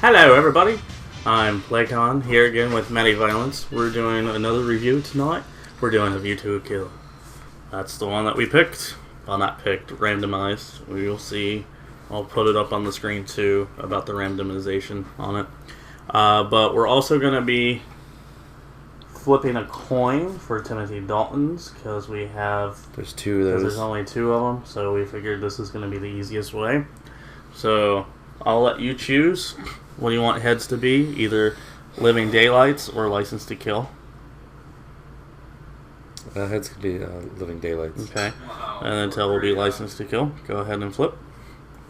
Hello, everybody. I'm Playcon here again with Matty Violence. We're doing another review tonight. We're doing A View to a Kill. That's the one that we picked. Well, not picked, randomized. We will see. I'll put it up on the screen too about the randomization on it. But we're also going to be flipping a coin for Timothy Dalton's because we have. There's two of those. There's only two of them, so we figured this is going to be the easiest way. So I'll let you choose. What do you want heads to be? Either Living Daylights or License to Kill? Heads could be Living Daylights. Okay. And then tail will be License to Kill. Go ahead and flip.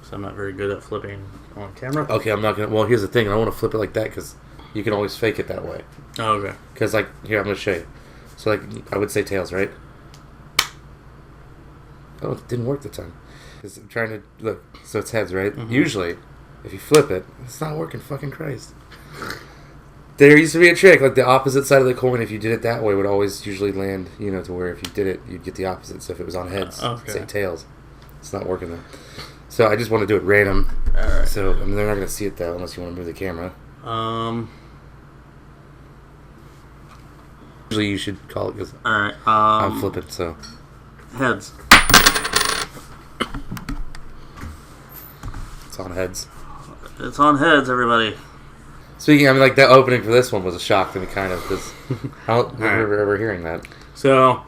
So I'm not very good at flipping on camera. Okay, I'm not going to... Well, here's the thing. I don't want to flip it like that because you can always fake it that way. Oh, okay. Because, like, here, I'm going to show you. So, like, I would say tails, right? Oh, it didn't work the time. Because I'm trying to... Look, so it's heads, right? Mm-hmm. Usually, if you flip it, it's not working, fucking Christ. There used to be a trick, like the opposite side of the coin, if you did it that way, would always usually land, to where if you did it, you'd get the opposite. So if it was on heads, say tails. It's not working though. So I just want to do it random. Alright. So, they're not going to see it though, unless you want to move the camera. Usually you should call it, because Alright, I'm flipping, so. Heads. It's on heads. It's on heads, everybody. Speaking, like that opening for this one was a shock to me, kind of, because I don't remember ever hearing that. So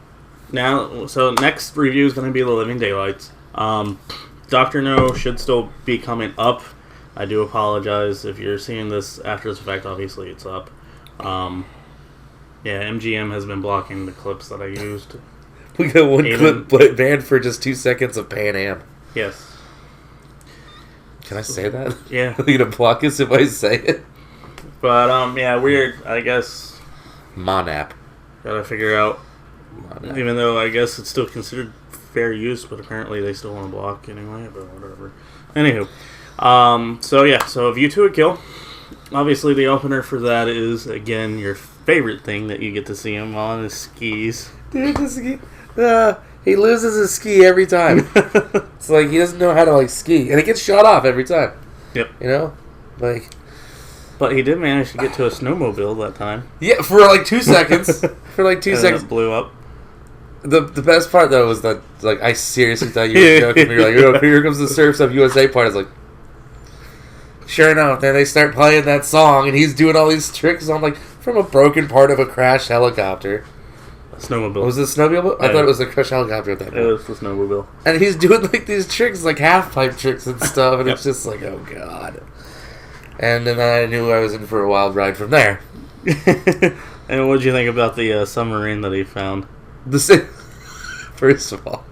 next review is going to be The Living Daylights. Dr. No should still be coming up. I do apologize if you're seeing this after this fact. Obviously, it's up. MGM has been blocking the clips that I used. We got one clip banned for just 2 seconds of Pan Am. Yes. Can I say that? Yeah. Are you going to block us if I say it? But, weird, I guess. Monap. Gotta figure out. Monap. Even though I guess it's still considered fair use, but apparently they still want to block anyway, but whatever. Anywho. So A View to a Kill. Obviously, the opener for that is, again, your favorite thing that you get to see him on is skis. Dude, he loses his ski every time. It's like he doesn't know how to ski, and it gets shot off every time. Yep. But he did manage to get to a snowmobile that time. Yeah, for 2 seconds. It blew up. The best part though was that I seriously thought you were joking. You're like, here comes the Surfs Up USA part. It's like, sure enough, then they start playing that song, and he's doing all these tricks on from a broken part of a crashed helicopter. A snowmobile. Was it a snowmobile? I thought it was a crashed helicopter at that point. It was the snowmobile. And he's doing these tricks, half pipe tricks and stuff, and it's just oh god. And then I knew I was in for a wild ride from there. And what did you think about the submarine that he found? First of all,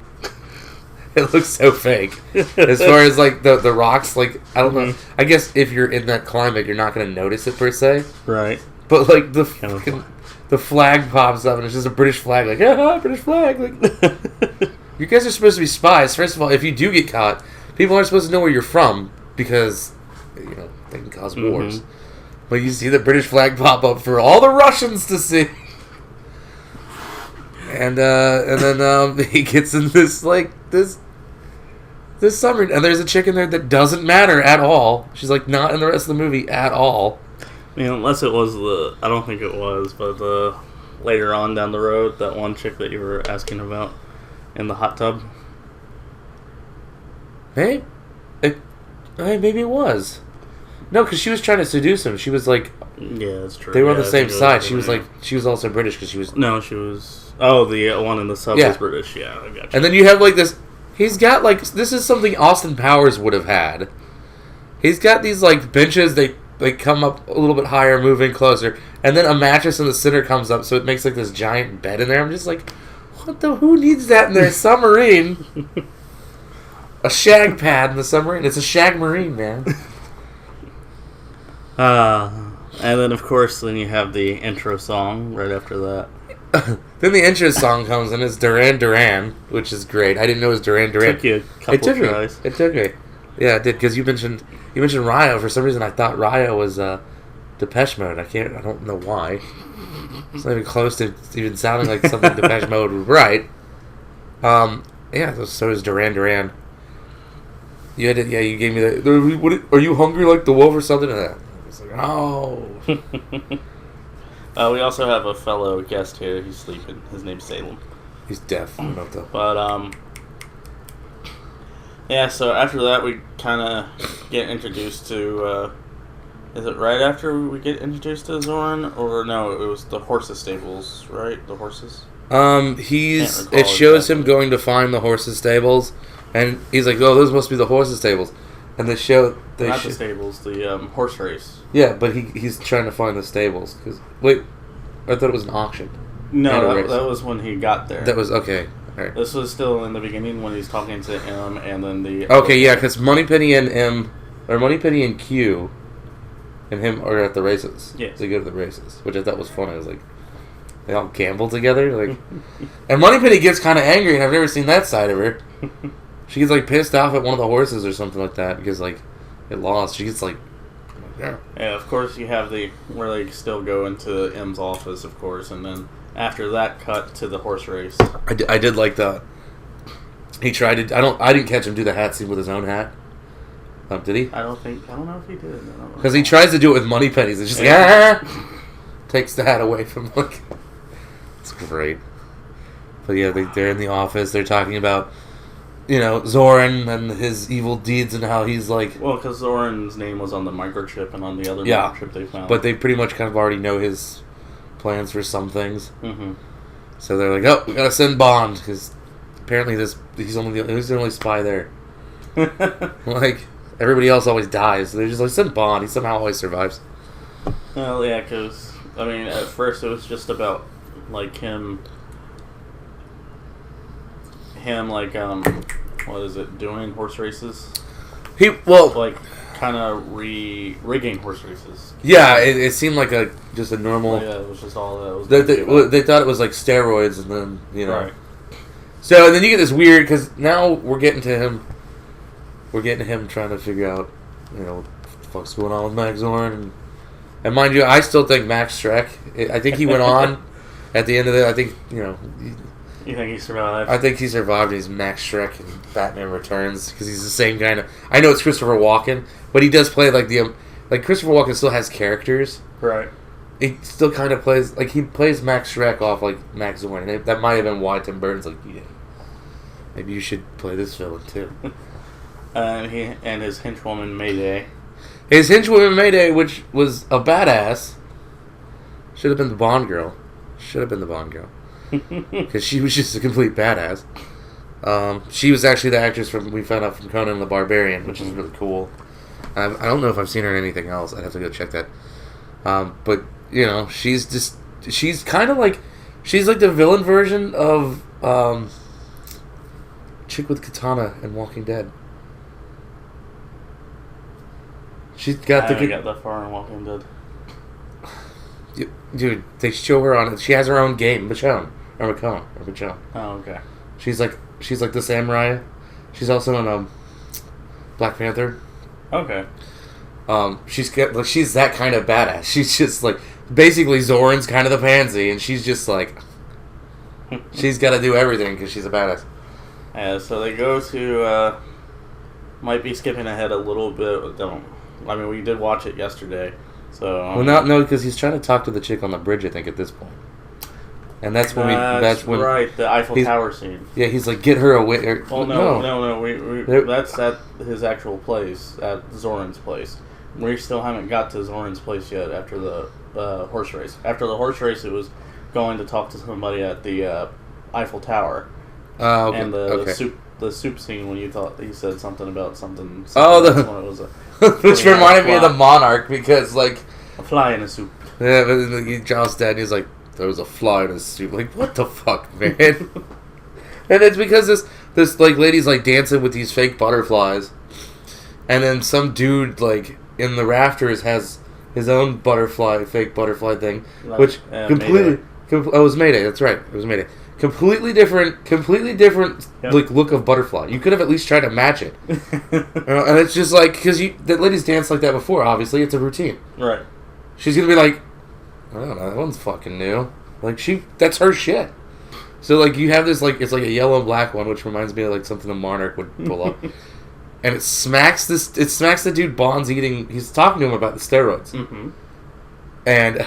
it looks so fake. As far as the rocks, I don't know. I guess if you're in that climate, you're not going to notice it per se. Right. But the flag pops up and it's just a British flag. British flag. You guys are supposed to be spies. First of all, if you do get caught, people aren't supposed to know where you're from because they can cause wars. But you see the British flag pop up for all the Russians to see. And then he gets in this submarine, and there's a chick in there that doesn't matter at all. She's not in the rest of the movie at all. I mean, unless it was I don't think it was, but later on down the road, that one chick that you were asking about in the hot tub. Maybe it was. No, because she was trying to seduce him. She was yeah, that's true. They were on the same side. She was also British because she was. No, she was. Oh, the one in the sub was British. Yeah, I got you. And then you have this. He's got this is something Austin Powers would have had. He's got these benches. They come up a little bit higher, moving closer, and then a mattress in the center comes up, so it makes this giant bed in there. I'm just who needs that in their submarine? A shag pad in the submarine. It's a shag marine, man. And then of course, then you have the intro song right after that. Then the intro song comes and it's Duran Duran, which is great. I didn't know it was Duran Duran. Took you a couple tries. It took me. Yeah, it did, because you mentioned Ryo. For some reason, I thought Ryo was Depeche Mode. I don't know why. It's not even close to even sounding like something Depeche Mode would write. So is Duran Duran. You gave me that. Are you hungry like the wolf or something? It's like, oh. We also have a fellow guest here. He's sleeping. His name's Salem. He's deaf. I don't know though. But yeah. So after that, we kind of get introduced to. Is it right after we get introduced to Zorin, or no? It was the horses' stables, right? The horses. It shows him going to find the horses' stables, and he's like, "Oh, those must be the horses' stables." And the stables, the horse race. Yeah, but he's trying to find the stables. Wait, I thought it was an auction. No, that was when he got there. That was okay. All right. This was still in the beginning when he's talking to M, and then the. Okay, yeah, because Moneypenny and M, or Moneypenny and Q, and him are at the races. Yes. They go to the races, which I thought was funny. I was like, they all gamble together, like, and Moneypenny gets kind of angry, and I've never seen that side of her. She gets like pissed off at one of the horses or something like that because like it lost. She gets like, yeah. Yeah, of course you have where they still go into M's office, of course, and then after that cut to the horse race. I did like that. He tried to. I didn't catch him do the hat scene with his own hat. Did he? I don't know if he did. Because he tries to do it with money pennies. It's just like takes the hat away from like. It's great. But yeah, they're in the office. They're talking about, Zorin and his evil deeds and how he's like. Well, because Zorin's name was on the microchip and on the other microchip they found. But they pretty much kind of already know his plans for some things. Mm-hmm. So they're like, "Oh, we gotta send Bond because apparently he's the only spy there." Like everybody else always dies. So they're just like, "Send Bond. He somehow always survives." Well, yeah, because at first it was just about like him like what is it, doing horse races? Like kind of rigging horse races. Yeah, it seemed like just a normal. Yeah, it was just all that. They thought it was like steroids, and then Right. So and then you get this weird because now we're getting to him. We're getting to him trying to figure out, what the fuck's going on with Max Zorin, and mind you, I still think Max Shrek. I think he went on at the end of it. I think You think he survived? I think he survived. He's Max Shrek in Batman Returns because he's the same kind of. I know it's Christopher Walken, but he does play like Christopher Walken still has characters. Right. He still kind of plays like he plays Max Shrek off like Max Zorin. And that might have been why Tim Burton's like, yeah, maybe you should play this villain too. And his henchwoman Mayday. His henchwoman Mayday, which was a badass, should have been the Bond girl. Because she was just a complete badass. She was actually the actress we found out from Conan the Barbarian, which is really cool. I don't know if I've seen her in anything else. I'd have to go check that. But she's kind of like the villain version of chick with katana in Walking Dead. She's got I haven't got that far in Walking Dead. Dude, they show her on it. She has her own game, Michonne. Oh, okay. She's like the samurai. She's also in Black Panther. Okay. She's that kind of badass. She's just like basically Zorin's kind of the pansy, and she's just like she's got to do everything because she's a badass. Yeah. So they go to might be skipping ahead a little bit. We did watch it yesterday. So no, because he's trying to talk to the chick on the bridge. I think at this point. And that's when the Eiffel Tower scene. Yeah, he's like, get her away. No. That's at his actual place, at Zorin's place. We still haven't got to Zorin's place yet after the horse race. After the horse race, it was going to talk to somebody at the Eiffel Tower. Okay. And the soup scene when you thought he said something about something. Which reminded me of the Monarch because like a fly in a soup. Yeah, but John's dad, he's like, there was a fly in his soup. Like, what the fuck, man? And it's because this like lady's like dancing with these fake butterflies, and then some dude like in the rafters has his own fake butterfly thing, which completely. It was Mayday. That's right. It was Mayday. Completely different yep. Like look of butterfly. You could have at least tried to match it. And it's just like because that lady's danced like that before. Obviously, it's a routine. Right. She's gonna be like, I don't know, that one's fucking new. Like that's her shit. So like you have this like it's like a yellow and black one, which reminds me of like something the Monarch would pull up. and it smacks the dude Bond's eating. He's talking to him about the steroids, and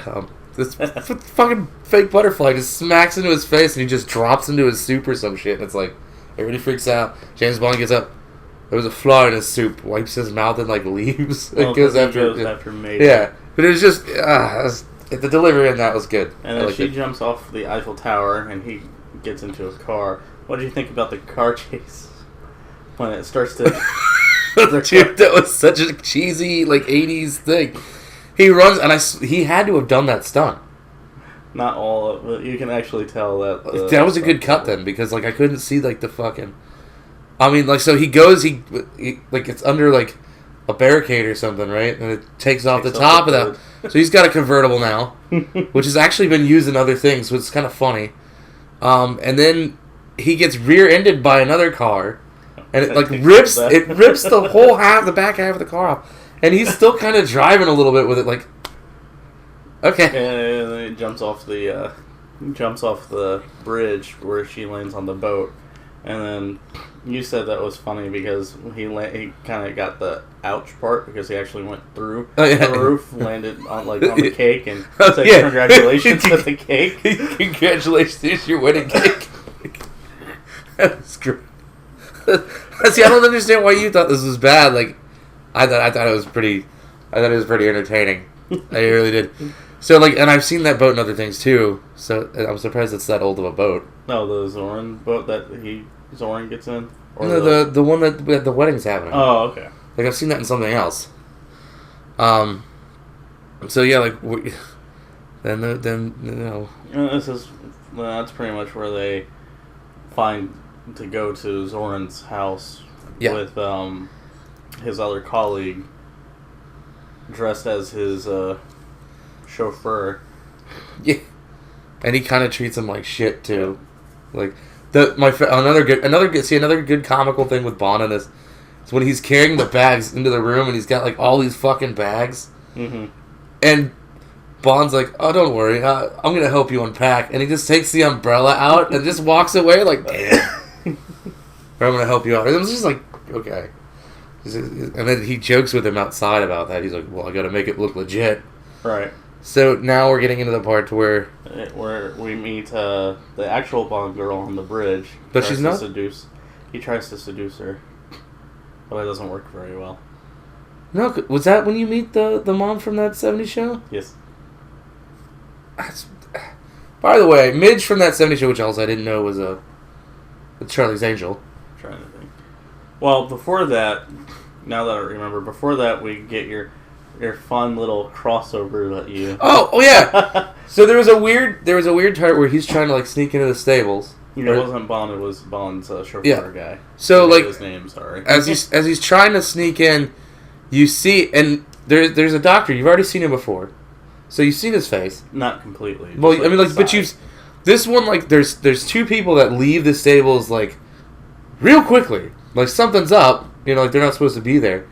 this fucking fake butterfly just smacks into his face, and he just drops into his soup or some shit. And it's like everybody freaks out. James Bond gets up. There was a fly in his soup. Wipes his mouth and like leaves. It goes after Mayday. Yeah, but it was just the delivery in that was good. And then she jumps off the Eiffel Tower, and he gets into a car. What do you think about the car chase when it starts to? Dude, that was such a cheesy like '80s thing. He runs, and he had to have done that stunt. Not all of it. You can actually tell that. That was a good cut then, because like I couldn't see like the fucking. I mean, like, so he goes, he like it's under like a barricade or something, right? And it takes off the top of that. So he's got a convertible now, which has actually been used in other things, so it's kind of funny. And then he gets rear-ended by another car, and it like rips the whole the back half of the car off. And he's still kind of driving a little bit with it, like, okay. And then he jumps off the bridge where she lands on the boat. And then you said that was funny because he kind of got the ouch part because he actually went through the roof, landed on the cake, and said congratulations with the cake. Congratulations, your wedding cake. That was great. See, I don't understand why you thought this was bad. Like, I thought it was pretty entertaining. I really did. So, like, and I've seen that boat and other things, too. So, I'm surprised it's that old of a boat. No, the Zorin boat that Zorin gets in? Or no, the one that the wedding's happening. Oh, okay. Like, I've seen that in something else. So, yeah, like, then you know. That's pretty much where they find to go to Zorin's house with his other colleague dressed as his chauffeur. Yeah, and he kind of treats him like shit too. Like another good comical thing with Bond in this is when he's carrying the bags into the room and he's got like all these fucking bags, and Bond's like, "Oh, don't worry, I'm gonna help you unpack," and he just takes the umbrella out and just walks away like, "Damn," or "I'm gonna help you out." And it was just like, okay. And then he jokes with him outside about that. He's like, "Well, I got to make it look legit." Right. So now we're getting into the part where we meet the actual Bond girl on the bridge. But she's not. He tries to seduce her, but it doesn't work very well. No, was that when you meet the mom from that '70s show? Yes. By the way, Midge from that '70s show, which also I didn't know was Charlie's Angel. I'm trying to think. Well, before that, now that I remember, we get your fun little crossover that you. Oh yeah. So there was a weird part where he's trying to like sneak into the stables. It wasn't Bond. It was Bond's chauffeur guy. So like his name. Sorry. As he's trying to sneak in, you see, and there's a doctor. You've already seen him before, so you've seen his face. Not completely. Well, I mean, like, but this one, like, there's two people that leave the stables like real quickly. Like something's up. Like they're not supposed to be there.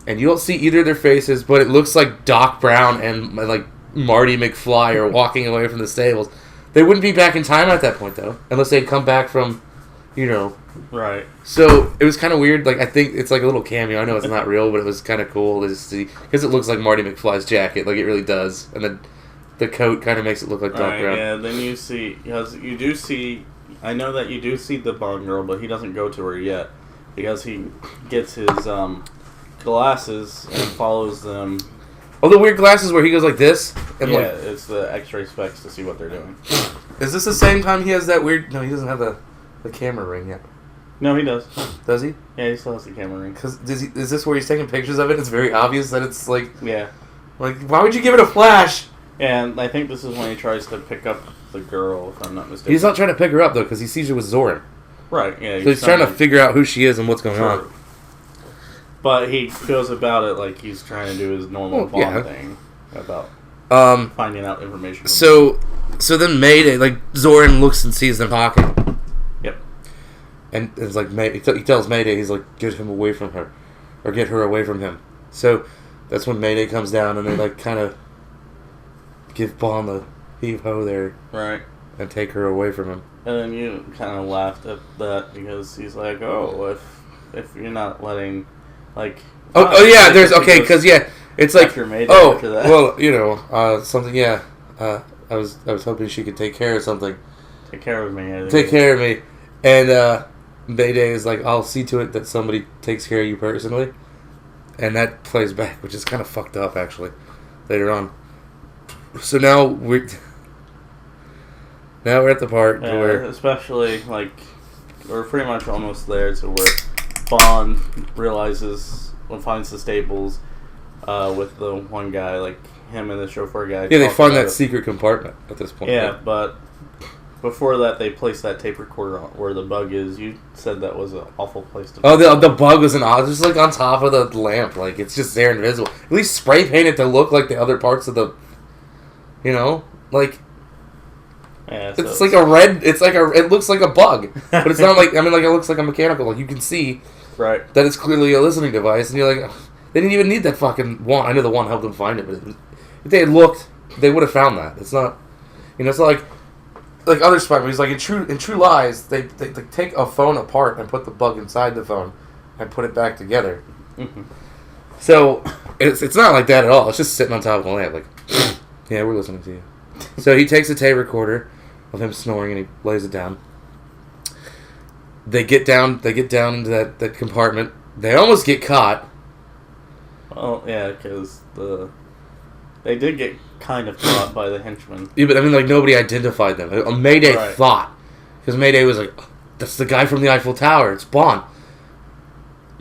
And you don't see either of their faces, but it looks like Doc Brown and like Marty McFly are walking away from the stables. They wouldn't be back in time at that point, though, unless they'd come back from, Right. So it was kind of weird. Like I think it's like a little cameo. I know it's not real, but it was kind of cool to see because it looks like Marty McFly's jacket, like it really does, and then the coat kind of makes it look like Doc Brown. Yeah. Then you see, because you do see. I know that you do see the Bond girl, but he doesn't go to her yet because he gets his glasses and follows them. Oh, the weird glasses where he goes like this? And it's the X-ray specs to see what they're doing. Is this the same time he has that weird... No, he doesn't have the camera ring yet. No, he does. Does he? Yeah, he still has the camera ring. Because is this where he's taking pictures of it? It's very obvious that it's like... Yeah. Like, why would you give it a flash? And I think this is when he tries to pick up the girl, if I'm not mistaken. He's not trying to pick her up, though, because he sees her with Zorin. Right, yeah. So he's trying to figure out who she is and what's going on. But he goes about it like he's trying to do his normal Bond thing about finding out information. So then Mayday, like Zorin looks and sees them talking. Yep. And it's like he tells Mayday, he's like, get him away from her, or get her away from him. So that's when Mayday comes down and they like kind of give Bond the heave ho there, right, and take her away from him. And then you kind of laughed at that because he's like, oh, if if you're not letting, like... Oh yeah, there's... Okay, because, yeah, it's like... After that. Well, you know, something, yeah. I was hoping she could take care of something. Take care of me. Take care of me. And, Mayday is like, I'll see to it that somebody takes care of you personally. And that plays back, which is kind of fucked up, actually, later on. So now we're at the part where... Especially, like, we're pretty much almost there to where Bond finds the stables with the one guy, like, him and the chauffeur guy. Yeah, they find that secret compartment at this point. Yeah, right? but before that, they placed that tape recorder on where the bug is. You said that was an awful place to... Oh, the bug was just like on top of the lamp. Like, it's just there invisible. At least spray paint it to look like the other parts of the... You know? Like... Yeah, it's like a red... It looks like a bug. But it's not like... I mean, like, it looks like a mechanical. Like, you can see... Right. That it's clearly a listening device. And you're like... They didn't even need that fucking wand. I know the wand helped them find it. But if they had looked, they would have found that. It's not... You know, it's not like other spy movies, like in True Lies, they take a phone apart and put the bug inside the phone and put it back together. Mm-hmm. So it's not like that at all. It's just sitting on top of the lamp, like, yeah, we're listening to you. So he takes a tape recorder of him snoring and he lays it down. They get down into that compartment. They almost get caught. Well, yeah, because they did get kind of caught by the henchmen. Yeah, but I mean, like, nobody identified them. Mayday thought. Because Mayday was like, that's the guy from the Eiffel Tower. It's Bond.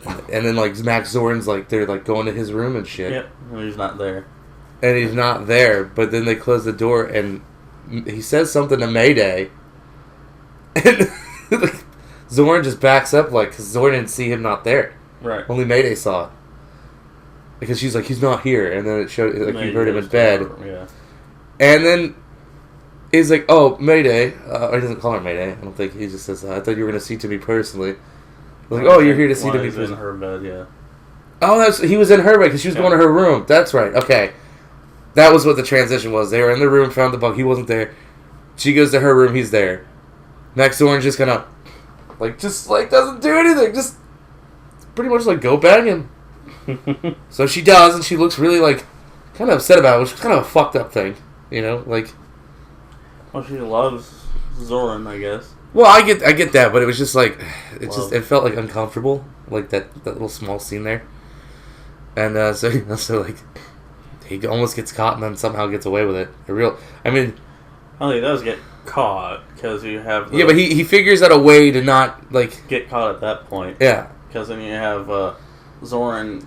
And then, like, Max Zorin's, like, they're, like, going to his room and shit. Yep, and he's not there. And he's not there, but then they close the door, and he says something to Mayday. And like, Zorin just backs up, like, because Zorin didn't see him not there. Right. Only Mayday saw it. Because she's like, he's not here. And then it showed, like, you heard him in bed. Yeah. And then he's like, oh, Mayday. Or he doesn't call her Mayday. I don't think. He just says, I thought you were going to see to me personally. Like, oh, you're here to see to me personally. He's in her bed, yeah. Oh, he was in her bed because she was going to her room. That's right. Okay. That was what the transition was. They were in the room, found the bug. He wasn't there. She goes to her room. He's there. Max Zorin just kind of, doesn't do anything. Just pretty much, like, go banging. So she does, and she looks really, like, kind of upset about it, which is kind of a fucked up thing, you know, like... Well, she loves Zorin, I guess. Well, I get that, but it was just, like, it felt, like, uncomfortable, like, that little small scene there. And, so, like, he almost gets caught and then somehow gets away with it. Well, he does get caught, because you have... Yeah, but he figures out a way to not, like... Get caught at that point. Yeah. Because then you have, Zorin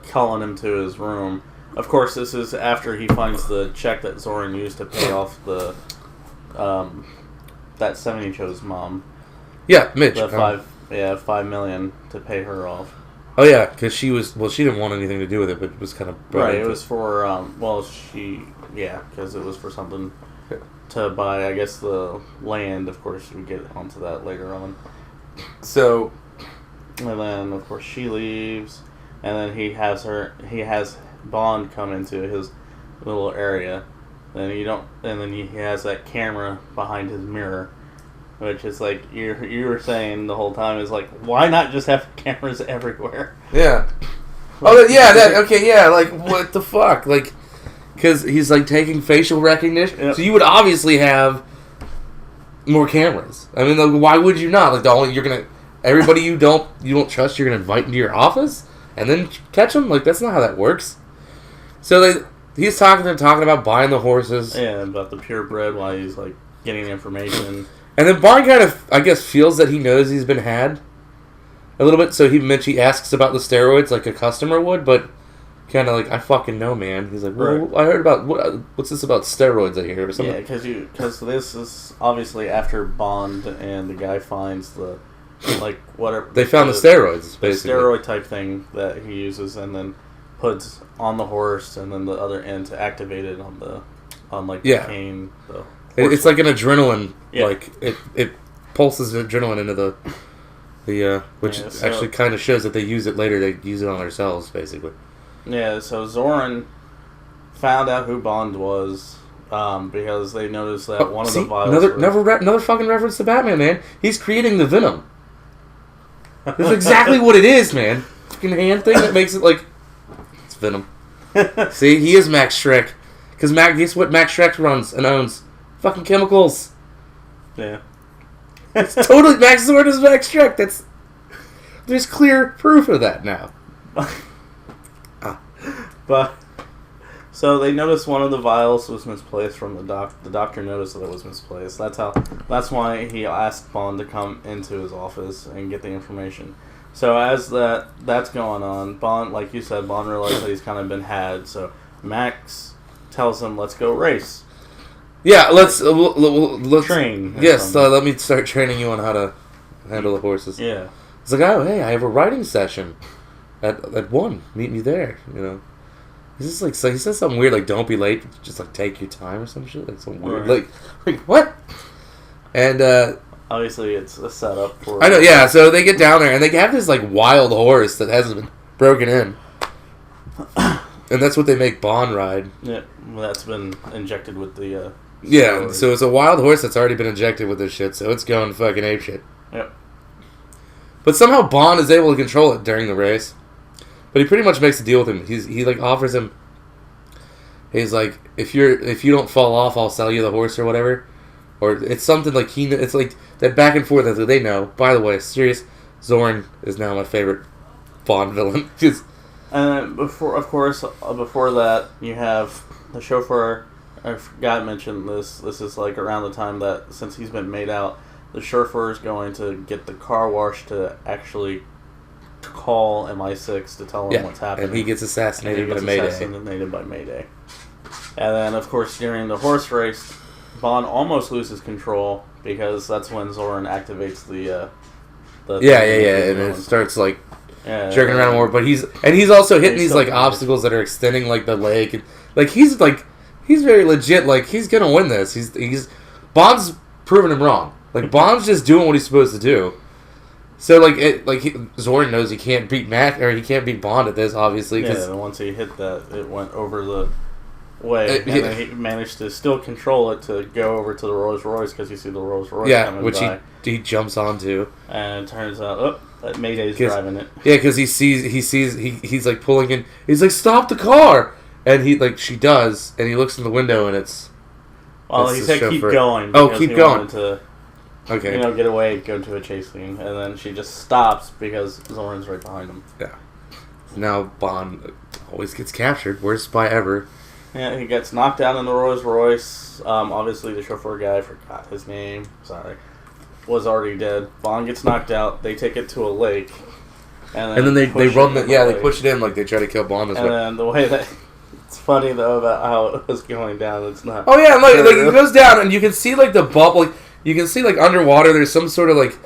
calling him to his room. Of course, this is after he finds the check that Zorin used to pay off the that 70 mom. Yeah, Mitch. The $5 million to pay her off. Oh yeah, because she didn't want anything to do with it, but it was kind of right. It was for because it was for something to buy. I guess the land. Of course, we get onto that later on. So. And then, of course, she leaves, and then he has Bond come into his little area, and then he has that camera behind his mirror, which is like, you were saying the whole time, is like, why not just have cameras everywhere? Yeah. Oh, yeah, okay, yeah, like, what the fuck? Like, because he's, like, taking facial recognition, yep. So you would obviously have more cameras. I mean, like, why would you not? Like, everybody you don't trust, you're going to invite into your office and then catch them? Like, that's not how that works. So he's talking about buying the horses. Yeah, about the purebred while he's, like, getting information. And then Bond kind of, I guess, feels that he knows he's been had a little bit. So he asks about the steroids like a customer would, but kind of like, I fucking know, man. He's like, well, right. I heard about, what's this about steroids I hear? Or something? Yeah, because this is obviously after Bond and the guy finds the... Like, whatever. They found the steroids, basically. The steroid type thing that he uses and then puts on the horse and then the other end to activate it on the cane. It's like an adrenaline, like, it pulses adrenaline into the which actually kind of shows that they use it later. They use it on themselves, basically. Yeah, so Zorin found out who Bond was because they noticed that one of the vials... Another fucking reference to Batman, man. He's creating the Venom. That's exactly what it is, man. Fucking hand thing that makes it like it's venom. See, he is Max Shrek. Because guess what Max Shrek runs and owns? Fucking chemicals. Yeah. It's totally Max Zorin is Max Shrek. There's clear proof of that now. But so they noticed one of the vials was misplaced from the doc. The doctor noticed that it was misplaced. That's why he asked Bond to come into his office and get the information. So as that's going on, Bond, like you said, Bond realized that he's kind of been had. So Max tells him, "Let's go race." Yeah, let's train. Yes, let me start training you on how to handle the horses. Yeah. It's like, oh, hey, I have a riding session at 1. Meet me there. You know, he's just like, so he says something weird like, "Don't be late. Just like take your time" or some shit. Like some weird, like what? And obviously, it's a setup for. I know, yeah. So they get down there and they have this like wild horse that hasn't been broken in, and that's what they make Bond ride. Yeah, that's been injected with the. Yeah, so it's a wild horse that's already been injected with this shit, so it's going fucking apeshit. Yep. But somehow Bond is able to control it during the race. But he pretty much makes a deal with him. He like offers him. He's like, if you don't fall off, I'll sell you the horse or whatever. Or it's something like it's like that back and forth that they know. By the way, serious, Zorin is now my favorite Bond villain. And before that, you have the chauffeur. I forgot to mention this. This is like around the time that since he's been made out, the chauffeur is going to get the car wash to actually call MI6 to tell him what's happening. And he gets assassinated by Mayday. And then, of course, during the horse race, Bond almost loses control because that's when Zorin activates the and it starts like jerking around more. But he's also hitting these like obstacles that are extending like the lake, and like he's very legit. Like he's gonna win this. He's Bond's proving him wrong. Like Bond's just doing what he's supposed to do. So Zorin knows he can't beat he can't beat Bond at this, obviously. Yeah, and once he hit that, it went over the way, and then he managed to still control it to go over to the Rolls Royce because you see the Rolls Royce coming which by. he jumps onto, and it turns out that Mayday's driving it. Yeah, because he's like pulling in. He's like, "Stop the car!" And she does, and he looks in the window, and it's. Well, he said keep going. Keep going. To, get away, go to a chase scene, and then she just stops because Zorin's right behind him. Yeah. Now Bond always gets captured. Worst spy ever. Yeah, he gets knocked out in the Rolls Royce. Obviously, the chauffeur guy, I forgot his name. Sorry, was already dead. Bond gets knocked out. They take it to a lake, and then they run. They push it in like they try to kill Bond. And then the way that. It's funny though about how it was going down. It's not. Oh yeah, like it goes down, and you can see like the bubble. You can see like underwater. There's some sort of like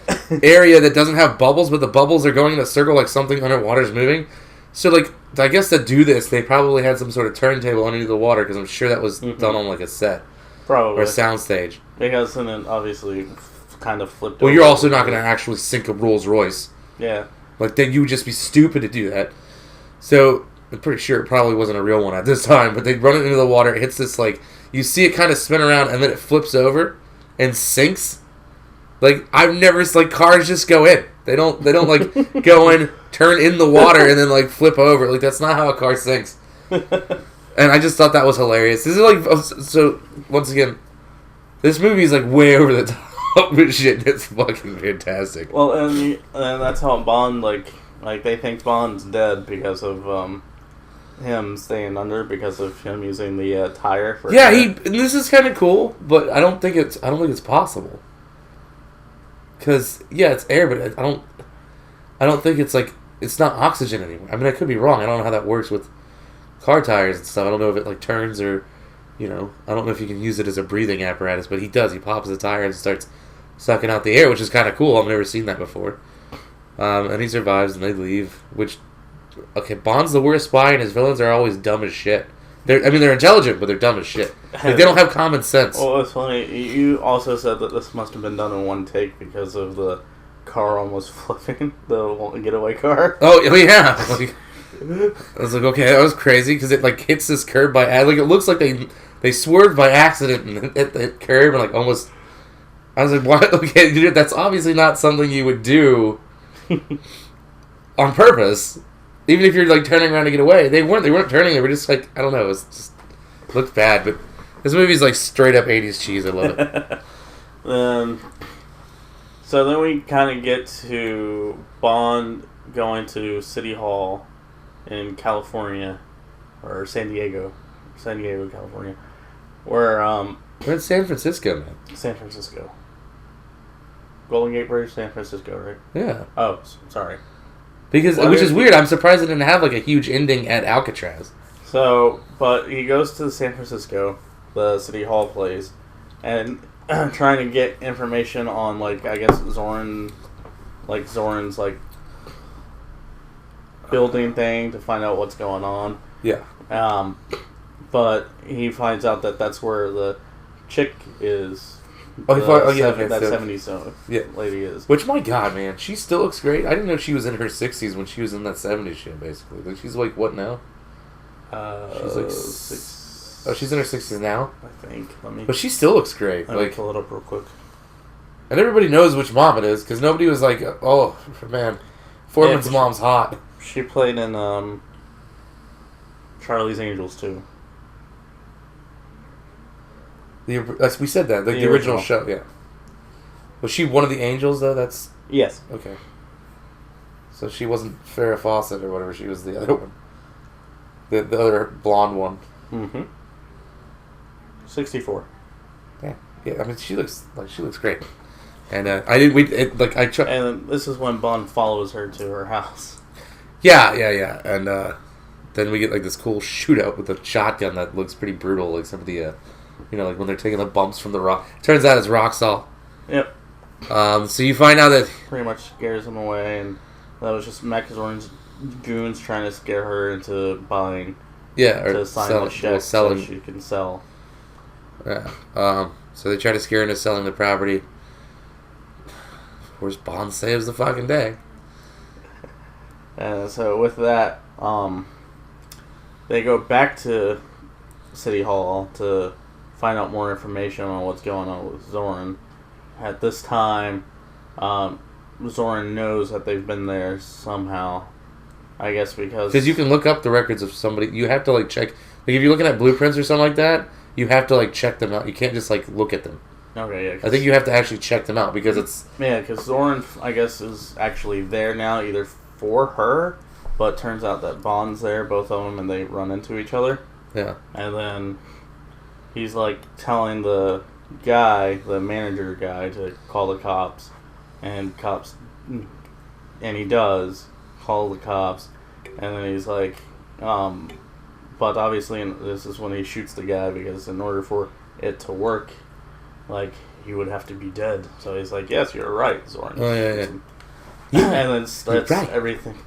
area that doesn't have bubbles, but the bubbles are going in a circle like something underwater is moving. So like I guess to do this, they probably had some sort of turntable underneath the water because I'm sure that was done on like a set, probably, or a sound stage. Because then it obviously kind of flipped. Well, you're also not going to actually sink a Rolls Royce. Yeah. Like then you would just be stupid to do that. So. I'm pretty sure it probably wasn't a real one at this time, but they run it into the water. It hits this, like, you see it kind of spin around, and then it flips over and sinks. Like, I've never, like, cars just go in. They don't like, go in, turn in the water, and then, like, flip over. Like, that's not how a car sinks. And I just thought that was hilarious. This is, like, so, once again, this movie is, like, way over the top with shit. It's fucking fantastic. Well, and that's how Bond, like, they think Bond's dead because of, him staying under because of him using the tire for this is kind of cool, but I don't think it's possible. Cuz it's air, but I don't think it's like it's not oxygen anymore. I mean, I could be wrong. I don't know how that works with car tires and stuff. I don't know if it like turns or I don't know if you can use it as a breathing apparatus, but he does. He pops the tire and starts sucking out the air, which is kind of cool. I've never seen that before. And he survives and they leave, which okay, Bond's the worst spy, and his villains are always dumb as shit. They're intelligent, but they're dumb as shit. Like, they don't have common sense. Well, it's funny. You also said that this must have been done in one take because of the car almost flipping, the getaway car. Oh yeah. Like, I was like, okay, that was crazy because it like hits this curb by like it looks like they swerved by accident and hit the curb and like almost. I was like, what? Okay, dude, that's obviously not something you would do. on purpose. Even if you're like turning around to get away, they weren't turning. They were just like, I don't know. It looked bad, but this movie's like straight up 80s cheese. I love it. So then we kind of get to Bond going to City Hall in California, or San Diego, California, where we're in San Francisco, man. San Francisco. Golden Gate Bridge, San Francisco, right? Yeah. Oh, sorry. Because which is weird. I'm surprised it didn't have like a huge ending at Alcatraz. So, but he goes to San Francisco, the City Hall place, and trying to get information on, like, I guess Zorin's like building thing to find out what's going on. Yeah. But he finds out that that's where the chick is. That 70s lady is. Which, my God, man, she still looks great. I didn't know she was in her 60s when she was in that 70s shit, basically. Like, she's like, what now? She's like 6. Oh, she's in her 60s now? I think. But she still looks great. Let me pull it up real quick. And everybody knows which mom it is, because nobody was like, oh, man, Foreman's mom's hot. She played in Charlie's Angels, too. We said that, the original show, yeah. Was she one of the angels, though? Yes. Okay. So she wasn't Farrah Fawcett or whatever, she was the other one. The other blonde one. Mm-hmm. 64. Yeah. I mean, she looks great. And And this is when Bond follows her to her house. Yeah. And then we get like this cool shootout with a shotgun that looks pretty brutal, like some of the like when they're taking the bumps from the rock. Turns out it's rock salt. Yep. So you find out that pretty much scares him away, and that was just Max Zorin's goons trying to scare her into buying. Yeah, or to sign the check so she can sell. Yeah. So they try to scare her into selling the property. Of course, Bond saves the fucking day. And so with that, they go back to City Hall to find out more information on what's going on with Zorin. At this time, Zorin knows that they've been there somehow. I guess because you can look up the records of somebody. You have to like check. Like if you're looking at blueprints or something like that, you have to like check them out. You can't just like look at them. Okay, yeah. I think you have to actually check them out because it's... Yeah, because Zorin, I guess, is actually there now either for her, but turns out that Bond's there, both of them, and they run into each other. Yeah. And then he's, like, telling the guy, the manager guy, to call the cops. And he does call the cops. And then he's like, but obviously this is when he shoots the guy because in order for it to work... Like, he would have to be dead. So he's like, yes, you're right, Zorin. Oh, yeah. And then sets everything.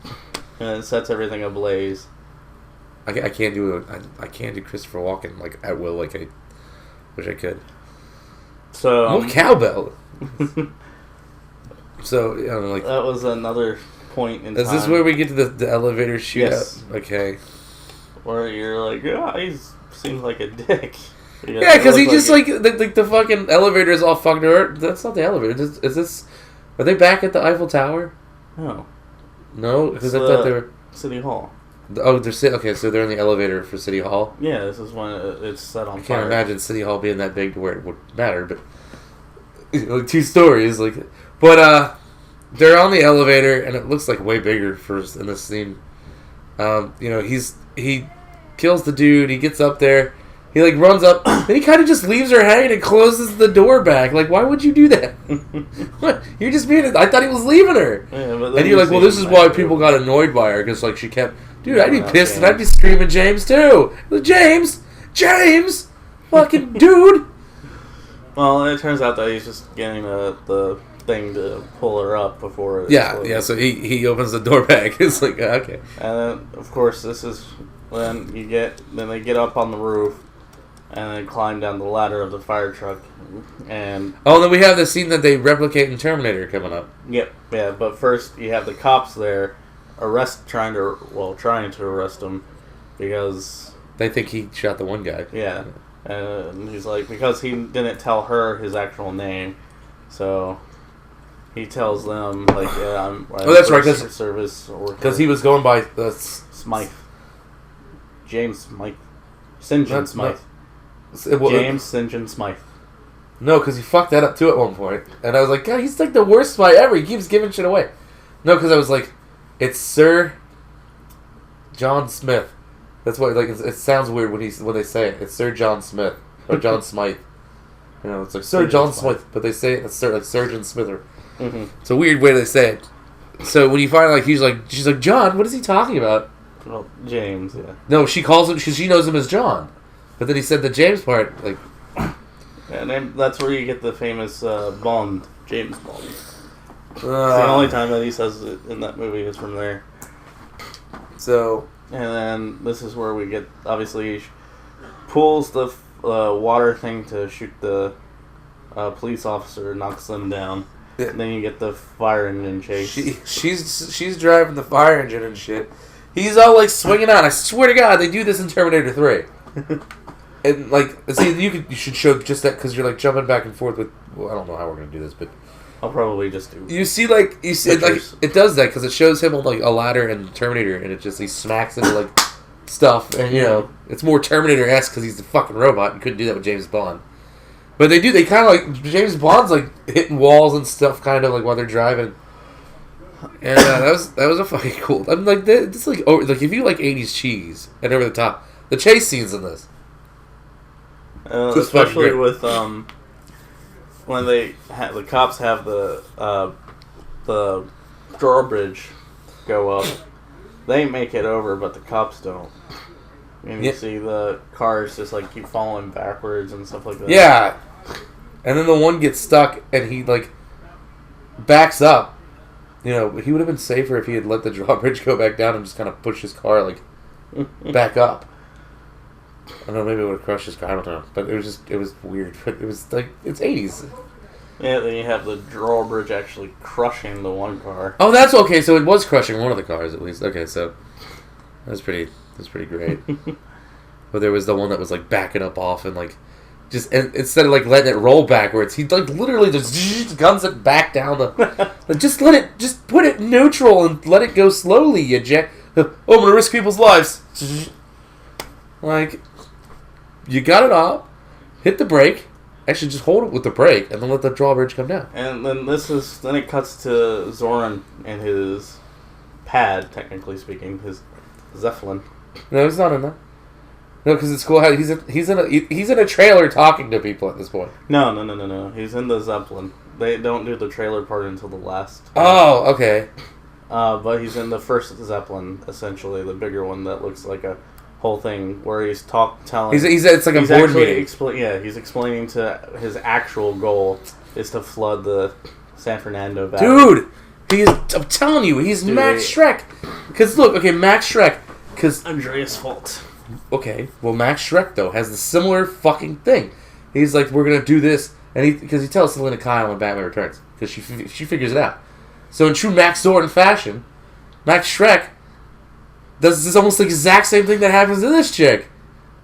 And then sets everything ablaze. I can't do Christopher Walken like at will like I wish I could. So cowbell. So like that was another point in time. Is this where we get to the elevator shootout? Yes. Okay. Where you're like, yeah, he seems like a dick. Yeah, because he just like the fucking elevator is all fucked over. That's not the elevator. Is this? Are they back at the Eiffel Tower? No, because I thought they were City Hall. They're okay. So they're in the elevator for City Hall. Yeah, this is when it's set on fire. I can't imagine City Hall being that big to where it would matter, but like 2 stories, like. But they're on the elevator, and it looks like way bigger in this scene. He kills the dude. He gets up there. He, like, runs up, and he kind of just leaves her hanging and closes the door back. Like, why would you do that? What? You're just being... I thought he was leaving her. Yeah, and you're like, well, this is why people got annoyed by her, because, like, she kept... Dude, I'd be pissed, and I'd be screaming James, too. James! Fucking dude! Well, it turns out that he's just getting the thing to pull her up before... Yeah, so he opens the door back. It's like, okay. And then, of course, this is when they get up on the roof, and then climb down the ladder of the fire truck, and... Oh, then we have the scene that they replicate in Terminator coming up. Yep, yeah, but first you have the cops there, trying to arrest him, because... They think he shot the one guy. Yeah, and he's like, because he didn't tell her his actual name, so... he tells them like, "Yeah, I'm." Oh, that's right. Secret Service, because he was going by the Smythe, James Smythe, St. John Smythe, James St. John Smythe. No, because he fucked that up too at one point, and I was like, God, he's like the worst spy ever. He keeps giving shit away. No, because I was like, it's Sir John Smith. That's what it sounds weird when they say it. It's Sir John Smith or John Smythe. You know, it's like Sir John Smith, but they say it's like Surgeon Smither. Mm-hmm. It's a weird way they say it. So when you find like she's like John, what is he talking about? Well, James, yeah. No, she calls him. She knows him as John, but then he said the James part like. And then that's where you get the famous Bond, James Bond. It's the only time that he says it in that movie is from there. So, and then this is where we get, obviously, he pulls the water thing to shoot the police officer, knocks them down. Yeah. And then you get the fire engine chase. She's driving the fire engine and shit. He's all like swinging out. I swear to God, they do this in Terminator 3. And like, see, you should show just that because you're like jumping back and forth with. Well, I don't know how we're gonna do this, but I'll probably just do. You see it does that because it shows him on like a ladder in Terminator, and it just he smacks into like stuff, and you know it's more Terminator-esque because he's a fucking robot. You couldn't do that with James Bond, but they do. They kind of like James Bond's like hitting walls and stuff, kind of like while they're driving. And that was a fucking cool. I'm like it's like if you like 80s cheese and over the top, the chase scenes in this. Especially with when the cops have the drawbridge go up, they make it over, but the cops don't. And you see the cars just like keep falling backwards and stuff like that. Yeah, and then the one gets stuck, and he like backs up. You know, he would have been safer if he had let the drawbridge go back down and just kind of push his car like back up. I don't know, maybe it would have crushed his car, I don't know. But it was weird. It was like, it's 80s. Yeah, then you have the drawbridge actually crushing the one car. Oh, that's okay, so it was crushing one of the cars at least. Okay, so that's pretty great. But there was the one that was like backing up off and like, just, and instead of like letting it roll backwards, he like literally just guns it back down the, like, just put it neutral and let it go slowly, you jack. Oh, I'm gonna risk people's lives. Like, you got it off, hit the brake, actually just hold it with the brake, and then let the drawbridge come down. And then then it cuts to Zorin and his pad, technically speaking, his Zeppelin. No, he's not in that. No, because it's cool how he's in a trailer talking to people at this point. No. He's in the Zeppelin. They don't do the trailer part until the last. Oh, okay. But he's in the first Zeppelin, essentially, the bigger one that looks like a whole thing where he's telling. It's like a board meeting. He's explaining to his actual goal is to flood the San Fernando Valley. Dude, I'm telling you, he's Max Shrek. Because look, okay, Max Shrek. Because Andreas Fault. Okay, well, Max Shrek though has the similar fucking thing. He's like, we're gonna do this, and he tells Selena Kyle when Batman Returns because she figures it out. So in true Max Zorin fashion, Max Shrek does this almost the exact same thing that happens to this chick.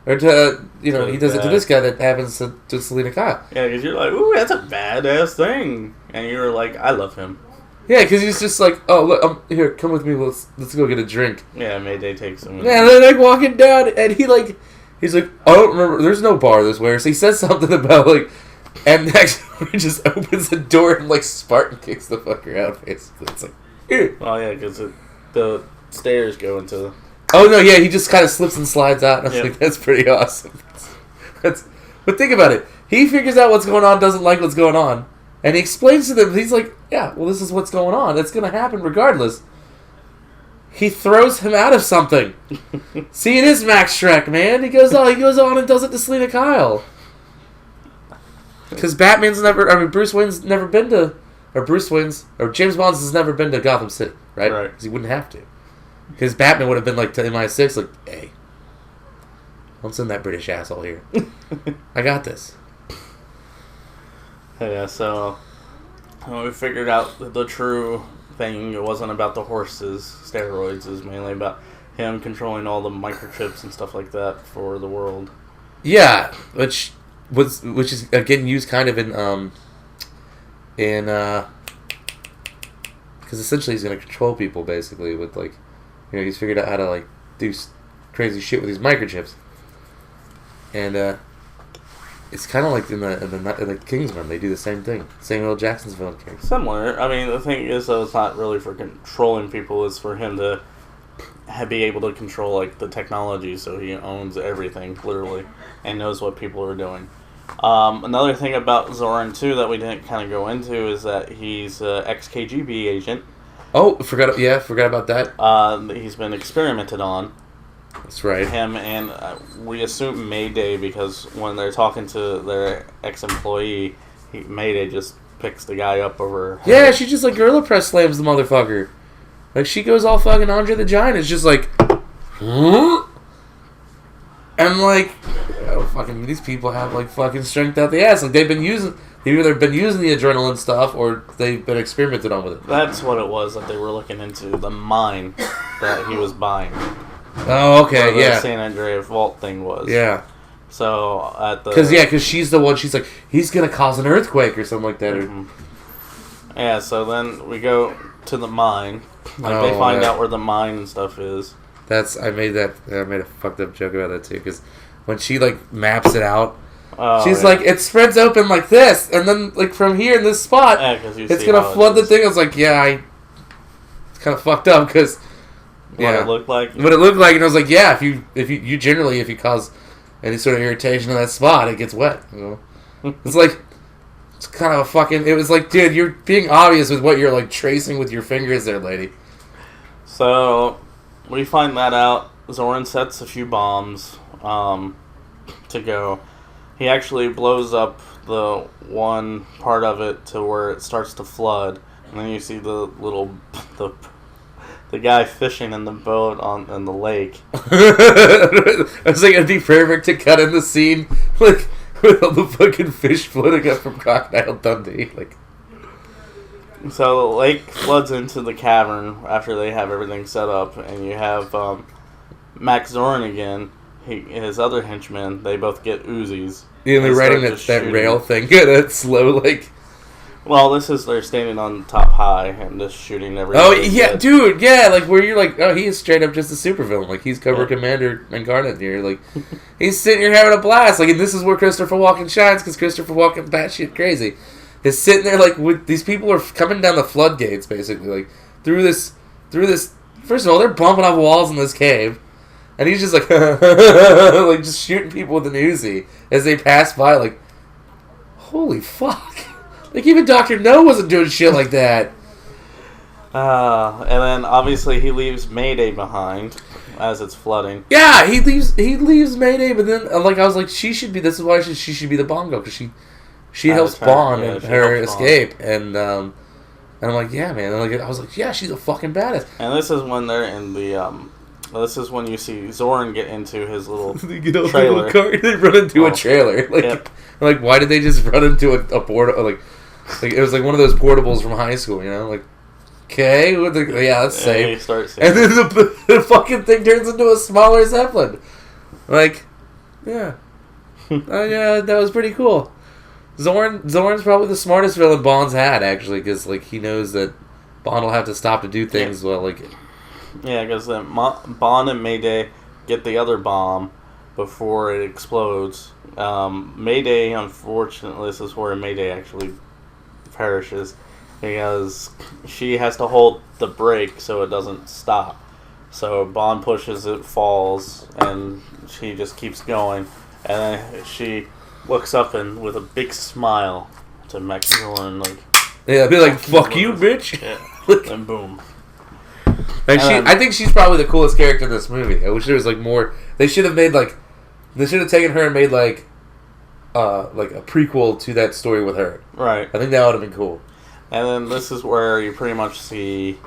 Or to, he does it to this guy that happens to Selena Kyle. Yeah, because you're like, ooh, that's a badass thing. And you're like, I love him. Yeah, because he's just like, oh, look, here, come with me, let's go get a drink. Yeah, Mayday takes him. Yeah, and they're like walking down, and he's like, I don't remember, there's no bar this way. So he says something about, like, and next he just opens the door and, like, Spartan kicks the fucker out, basically. It's like, ew. Oh, yeah, because the stairs go into... Oh, no, yeah, he just kind of slips and slides out, and I was like, that's pretty awesome. But think about it. He figures out what's going on, doesn't like what's going on, and he explains to them, he's like, yeah, well, this is what's going on. It's going to happen regardless. He throws him out of something. See, it is Max Shrek, man. He goes on and does it to Selena Kyle. Because Bruce Wayne's never been to, or James Bond has never been to Gotham City, right? Right. Because he wouldn't have to. Because Batman would have been like to MI6, like, hey, don't send that British asshole here. I got this. Yeah, so we figured out the true thing. It wasn't about the horses, steroids. It was mainly about him controlling all the microchips and stuff like that for the world. Yeah, which is again used kind of in because essentially he's going to control people basically with like, he's figured out how to like do crazy shit with these microchips, and it's kind of like in the Kingsman, they do the same thing. Samuel L. Jackson's villain character. Similar. I mean, the thing is, though, it's not really for controlling people. It's for him to be able to control like the technology, so he owns everything literally and knows what people are doing. Another thing about Zorin too that we didn't kind of go into is that he's an ex-KGB agent. Oh, forgot about that. He's been experimented on. That's right. Him and we assume Mayday because when they're talking to their ex-employee, Mayday just picks the guy up over. Yeah, she just like gorilla press slams the motherfucker. Like she goes all fucking Andre the Giant. It's just like, huh? And like, fucking these people have like fucking strength out the ass. Like they've either been using the adrenaline stuff or they've been experimented on with it. That's what it was that they were looking into, the mine that he was buying. Oh, okay, where yeah. the San Andreas vault thing was. Yeah. So at the because she's the one. She's like, he's gonna cause an earthquake or something like that. Mm-hmm. Yeah. So then we go to the mine. Like they find out where the mine and stuff is. I made a fucked up joke about that too because when she like maps it out, she's like, it spreads open like this, and then like from here in this spot, it's gonna flood the thing. I was like, it's kind of fucked up because. What it looked like? What it looked like, and I was like, if you generally, if you cause any sort of irritation in that spot, it gets wet. It's like, it's kind of a fucking, it was like, dude, you're being obvious with what you're like tracing with your fingers there, lady. So, we find that out. Zorin sets a few bombs to go. He actually blows up the one part of it to where it starts to flood, and then you see the guy fishing in the boat in the lake. I was like, it'd be perfect to cut in the scene, like, with all the fucking fish floating up from Crocodile Dundee. Like, so the lake floods into the cavern after they have everything set up, and you have Max Zorin again. His other henchmen, they both get Uzis. Yeah, they're riding that rail thing. That slow, like... Well, they're standing on top high and just shooting everything. Oh, yeah, dude, yeah, like, where you're like, oh, he is straight up just a supervillain. Like, he's Cobra Commander incarnate here. Like, he's sitting here having a blast. Like, and this is where Christopher Walken shines, because Christopher Walken's batshit crazy. He's sitting there, like, with these people are coming down the floodgates, basically, like, through this, first of all, they're bumping off walls in this cave, and he's just like, like, just shooting people with an Uzi as they pass by, like, holy fuck. Like, even Dr. No wasn't doing shit like that. And then, obviously, he leaves Mayday behind as it's flooding. Yeah, he leaves Mayday, but then, like, I was like, this is why she should be the bongo, because she helps Bond and her escape. And I'm like, yeah, man. And like, I was like, yeah, she's a fucking badass. And this is when they're in the, this is when you see Zorin get into his little trailer. They run into a trailer. Like, like, why did they just run into a portal? Like, it was like one of those portables from high school, you know? Like, okay, that's safe. And then the fucking thing turns into a smaller Zeppelin. Like, yeah. Yeah, that was pretty cool. Zorin's probably the smartest villain Bond's had, actually, because, like, he knows that Bond will have to stop to do things, well, like... Yeah, because then Bond and Mayday get the other bomb before it explodes. Mayday, unfortunately, this is where Mayday actually perishes, because she has to hold the brake so it doesn't stop. So Bond pushes, it falls, and she just keeps going. And then she looks up and with a big smile to Max Zorin, like, yeah, be like, fuck you, bitch. Yeah. And boom. And I think she's probably the coolest character in this movie. I wish there was like more. They should have taken her and made like a prequel to that story with her. Right. I think that would have been cool. And then this is where you pretty much see,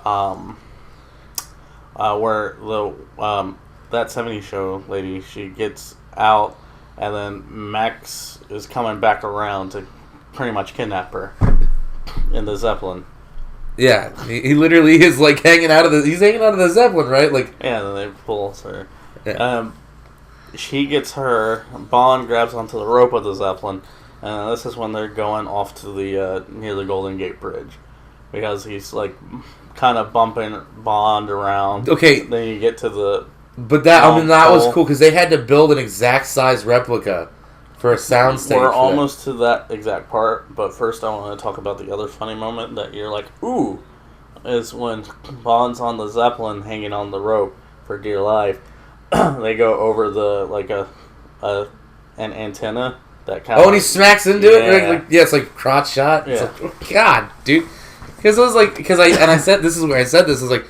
where the that 70s show lady, she gets out, and then Max is coming back around to pretty much kidnap her in the Zeppelin. Yeah, he literally is like hanging out of the Zeppelin, right? Like, yeah, then they pull her. Yeah. She gets her. Bond grabs onto the rope of the Zeppelin, and this is when they're going off to the near the Golden Gate Bridge. because he's like kind of bumping Bond around. Okay. Then you get to the. But that was cool because they had to build an exact size replica for a soundstage. We're almost to that exact part, but first I want to talk about the other funny moment that you're like, ooh, is when Bond's on the Zeppelin hanging on the rope for dear life. They go over the an antenna that kind of. Oh, and he smacks into it. It's like crotch shot. Yeah. It's like, oh, God, dude. Because it was like I said this is where I said this is like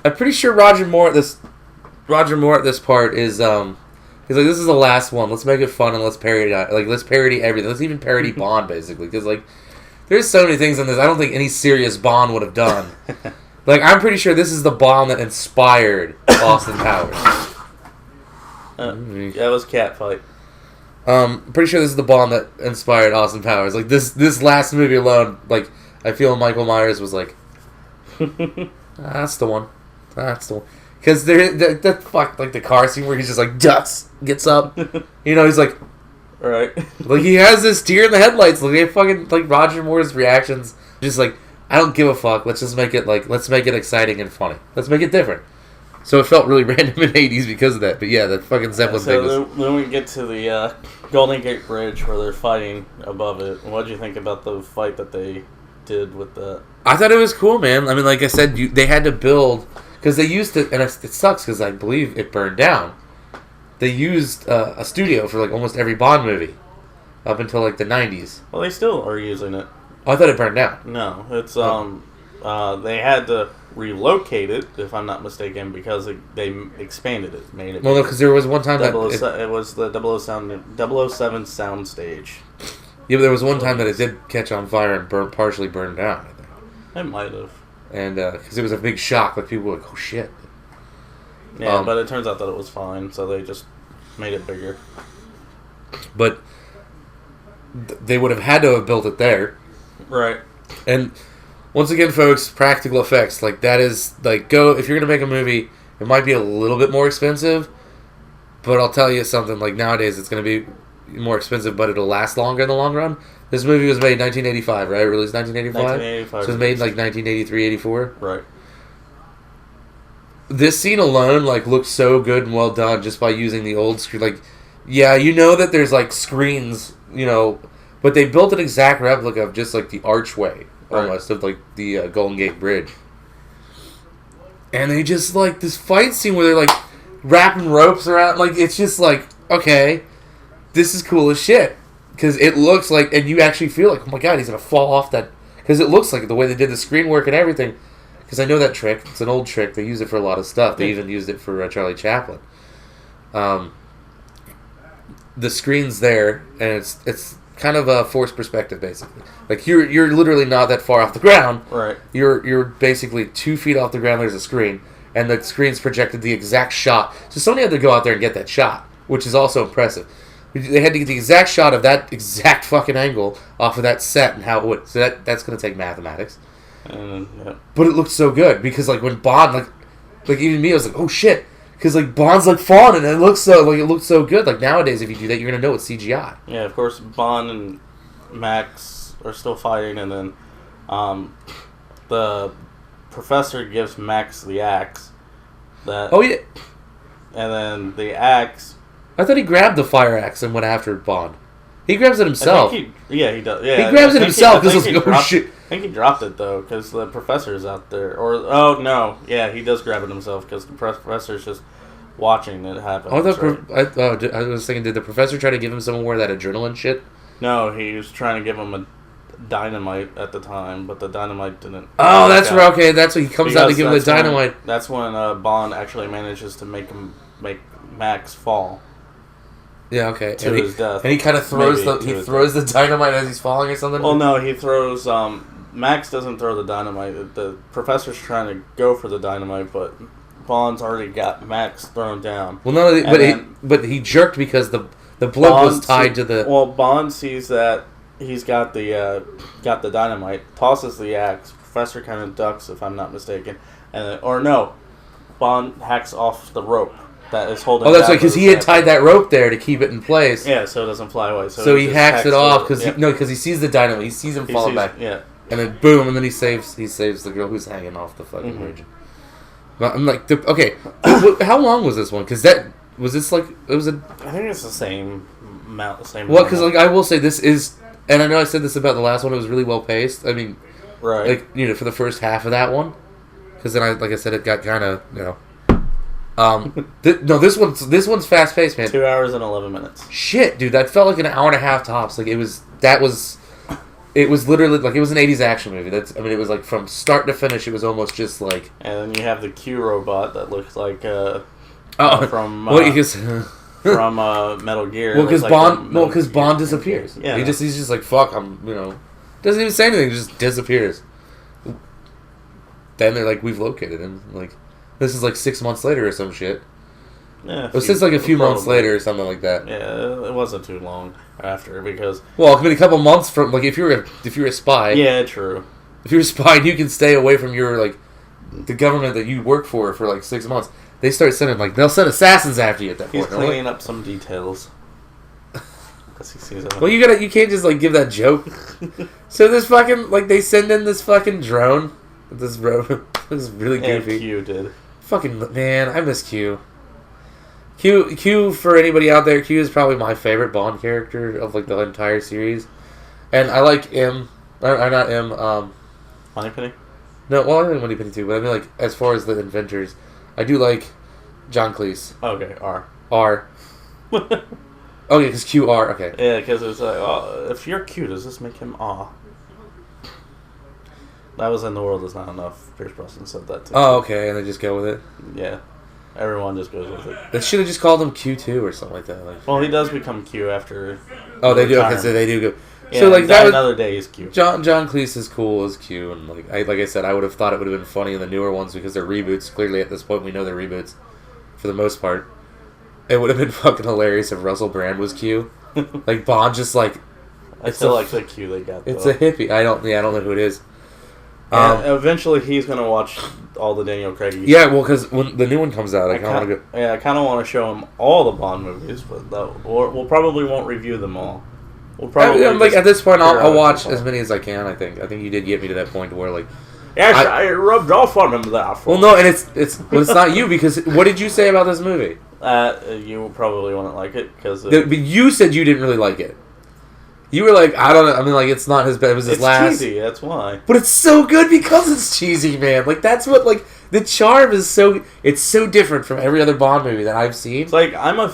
I'm pretty sure Roger Moore at this part is he's like, this is the last one. Let's make it fun and let's parody everything. Let's even parody Bond basically because like there's so many things in this I don't think any serious Bond would have done. Like I'm pretty sure this is the Bond that inspired Austin Powers. That was Catfight. Pretty sure this is the Bond that inspired Austin Powers. Like this last movie alone, like I feel Michael Myers was like, that's the one. Because the car scene where he's just like ducks, gets up, he's like, right, like he has this deer in the headlights. Like they fucking like Roger Moore's reactions, just like I don't give a fuck. Let's just make it exciting and funny. Let's make it different. So it felt really random in the 80s because of that. But yeah, that fucking Zeppelin thing was... Then we get to the Golden Gate Bridge where they're fighting above it. What did you think about the fight that they did with that? I thought it was cool, man. I mean, like I said, they had to build... Because they used it, and it sucks because I believe it burned down. They used a studio for like almost every Bond movie up until like the 90s. Well, they still are using it. Oh, I thought it burned down. No, it's they had to relocate it, if I'm not mistaken, because they expanded it, made it. Well, no, because there was one time it was the 007 sound stage. Yeah, but there was one time that it did catch on fire and partially burned down. I think it might have. And because it was a big shock, like people were like, "Oh shit!" Yeah, but it turns out that it was fine, so they just made it bigger. But they would have had to have built it there, right? And once again, folks, practical effects, like that is like if you're gonna make a movie, it might be a little bit more expensive, but I'll tell you something, like nowadays it's gonna be more expensive, but it'll last longer in the long run. This movie was made in 1985, right? Released 1985? So it was made in like 1983, 84? Right. This scene alone like looks so good and well done just by using the old screen. Like, yeah, that there's like screens, but they built an exact replica of just like the archway. Almost of like the Golden Gate Bridge, and they just like this fight scene where they're like wrapping ropes around. Like it's just like, okay, this is cool as shit because it looks like, and you actually feel like, oh my god, he's gonna fall off that, because it looks like the way they did the screen work and everything. Because I know that trick; it's an old trick. They use it for a lot of stuff. They even used it for Charlie Chaplin. The screen's there, and it's kind of a forced perspective, basically. Like you're literally not that far off the ground. Right. You're basically 2 feet off the ground. There's a screen, and the screen's projected the exact shot. So somebody had to go out there and get that shot, which is also impressive. They had to get the exact shot of that exact fucking angle off of that set and how it would. So that's going to take mathematics. Yeah. But it looked so good because like when Bond like even me, I was like, oh shit. Because like Bond's like falling and it looked so good. Like nowadays, if you do that, you're gonna know it's CGI. Yeah, of course, Bond and Max are still fighting, and then the professor gives Max the axe. Oh yeah. And then the axe. I thought he grabbed the fire axe and went after Bond. He grabs it himself. He does. Yeah, he grabs it himself because he's like, oh shit. I think he dropped it though, because the professor's out there. He does grab it himself because the professor's just watching it happen. I was thinking, did the professor try to give him some more of that adrenaline shit? No, he was trying to give him a dynamite at the time, but the dynamite didn't. Oh, that's right. Okay, that's when he comes out to give him the dynamite. That's when Bond actually manages to make Max fall. Yeah, okay. To his death. And he kind of throws the dynamite as he's falling or something? Well, no, he throws... Max doesn't throw the dynamite. The professor's trying to go for the dynamite, but Bond's already got Max thrown down. Well, no, but he jerked because the blood was tied to the... Well, Bond sees that he's got the dynamite, tosses the axe. Professor kind of ducks, if I'm not mistaken. Bond hacks off the rope that is holding. Oh, that's right, because he had tied that rope there to keep it in place. Yeah, so it doesn't fly away. So he hacks it off because he sees the dynamite. He sees him falling back. Yeah, And then boom, and then he saves the girl who's hanging off the fucking bridge. But I'm like, okay, how long was this one? Because I think it's the same amount, same. Well, because I will say this is, and I know I said this about the last one. It was really well paced. I mean, right? Like, for the first half of that one, because then like I said, it got kind of this one's fast paced, man. 2 hours and 11 minutes. Shit, dude, that felt like an hour and a half tops. Like it was literally like it was an 80s action movie. It was like from start to finish. It was almost just like. And then you have the Q robot that looks like from Metal Gear. Well, because Bond disappears. Yeah, he's just like fuck. Doesn't even say anything. Just disappears. Then they're like, we've located him. Like, this is like 6 months later or some shit. Yeah, it was since like a few months later or something like that. Yeah, it wasn't too long after because. Well, it could be a couple months from like if you're a spy. Yeah, true. If you're a spy, you can stay away from your like the government that you work for like 6 months. They start sending they'll send assassins after you at that point. He's cleaning up some details. Well, you can't just like give that joke. So this fucking they send in this fucking drone. This is really goofy. Yeah, Q did. Fucking man, I miss Q. Q for anybody out there, Q is probably my favorite Bond character of like the entire series, and I like M. Or not M. Moneypenny. No, well I like Moneypenny too, but I mean like as far as the inventors, I do like John Cleese. Okay, R. Okay, because QR. Okay. Yeah, because it's like, oh, if you're Q, does this make him aw? That was in The World Is Not Enough. Pierce Brosnan said that too. Oh, okay, and they just go with it. Yeah, everyone just goes with it. They should have just called him Q2 or something like that. Well, he does become Q after. Oh, they do. Okay, so they do go. Yeah, so like that another day is Q. John Cleese is cool as Q, and like I said, I would have thought it would have been funny in the newer ones because they're reboots. Clearly, at this point, we know they're reboots for the most part. It would have been fucking hilarious if Russell Brand was Q. Like Bond, just like. I still like the Q they got. It's a hippie. I don't know who it is. Eventually, he's gonna watch all the Daniel Craig. Yeah, well, because when the new one comes out, I kind of want to go. Yeah, I kind of want to show him all the Bond movies, but we'll probably won't review them all. We'll probably at this point, I'll watch as many as I can. I think you did get me to that point where like. Yes, I rubbed off on him that. Well, no, and it's not you because what did you say about this movie? You probably wouldn't like it because. But you said you didn't really like it. You were like, I don't know. I mean, like, it's not his best. It was his last. It's cheesy. That's why. But it's so good because it's cheesy, man. Like, that's what, like, the charm is so. It's so different from every other Bond movie that I've seen. It's like I'm a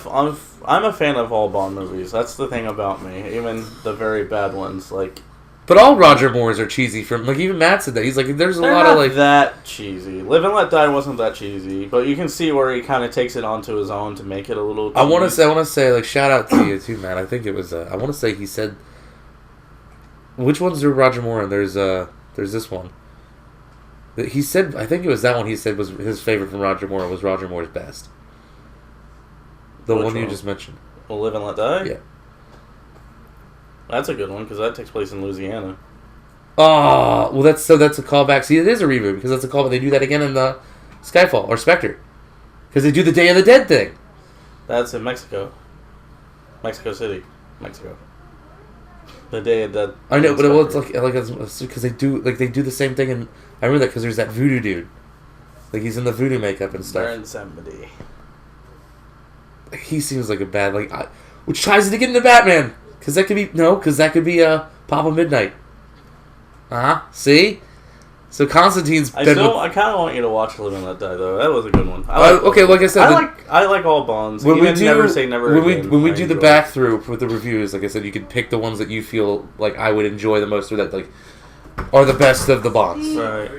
fan of all Bond movies. That's the thing about me. Even the very bad ones, like. But all Roger Moore's are cheesy. From like even Matt said that he's like, there's a lot of like that cheesy. Live and Let Die wasn't that cheesy, but you can see where he kind of takes it onto his own to make it a little. I want to say like shout out to you too, Matt. I think it was. I want to say he said. Which ones are Roger Moore? And there's this one. He said, I think it was that one. He said was his favorite from Roger Moore was Roger Moore's best. The one you just mentioned. Well, Live and Let Die. Yeah. That's a good one because that takes place in Louisiana. Oh, well, that's a callback. See, it is a reboot because that's a callback. They do that again in the Skyfall or Spectre because they do the Day of the Dead thing. That's in Mexico, Mexico City, Mexico. The Day of the Dead. I know, but it's because they do the same thing, and I remember that because there's that voodoo dude, like he's in the voodoo makeup and stuff. They're in somebody. He seems like a bad which ties it to get into Batman. Because that could be Papa Midnight. See? So Constantine's. I kind of want you to watch Live and Let Die though. That was a good one. Okay, like I said, I like all Bonds. When Even we do, Never Say Never Again. When we do the back through with the reviews, like I said, you can pick the ones that you feel like I would enjoy the most, or that like are the best of the Bonds. Right.